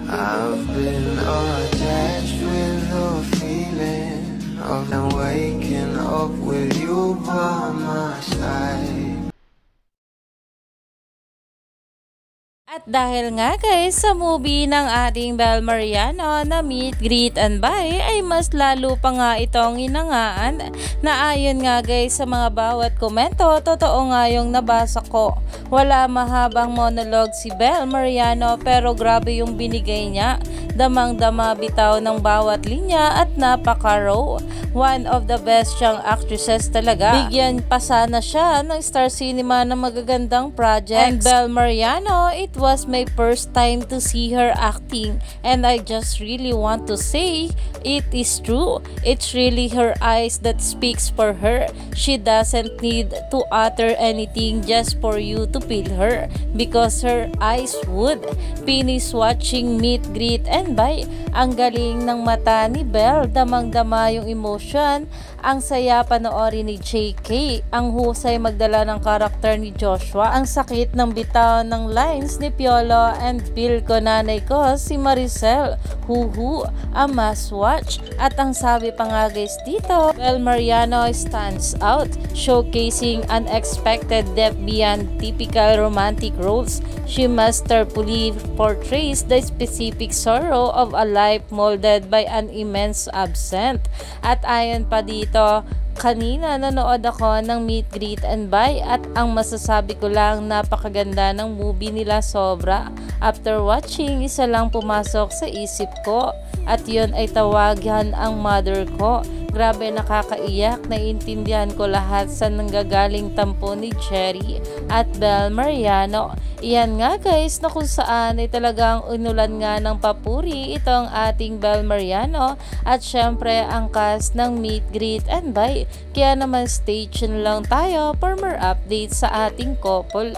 I've been attached with the feeling of waking up with you by my side. At dahil nga guys sa movie ng ating Bel Mariano na Meet, Greet and Buy ay mas lalo pa nga itong inangaan na ayon nga guys sa mga bawat komento, totoo nga yung nabasa ko. Wala mahabang monologue si Bel Mariano pero grabe yung binigay niya. Damang-dama bitaw ng bawat linya at napaka-raw. One of the best siyang actresses talaga. Bigyan pa sana siya ng Star Cinema ng magagandang projects. And Bel Mariano, it was my first time to see her acting and I just really want to say it is true. It's really her eyes that speaks for her. She doesn't need to utter anything just for you to feel her because her eyes would. Finish watching Meet, Greet and Buy. Ang galing ng mata ni Bel, damang-dama yung emotion. Ang saya panoorin ni JK. Ang husay magdala ng karakter ni Joshua. Ang sakit ng bitaw ng lines ni Piolo and feel ko nanay ko si Maricel. Huhu, a must watch. At ang sabi pa nga guys dito, Bel Mariano stands out, showcasing unexpected depth beyond typical romantic roles. She masterfully portrays the specific sorrow of a life molded by an immense absent. At ayon pa dito, kanina nanood ako ng Meet, Greet and Buy at ang masasabi ko lang napakaganda ng movie nila sobra. After watching, isa lang pumasok sa isip ko at yun ay tawagan ang mother ko. Grabe nakakaiyak, naiintindihan ko lahat sa nanggagaling tampo ni Cherry at Bel Mariano. Iyan nga guys na kung saan ay talagang inulan nga ng papuri itong ating Bel Mariano at syempre ang cast ng Meet, Greet and Buy. Kaya naman stay tuned lang tayo for more updates sa ating couple.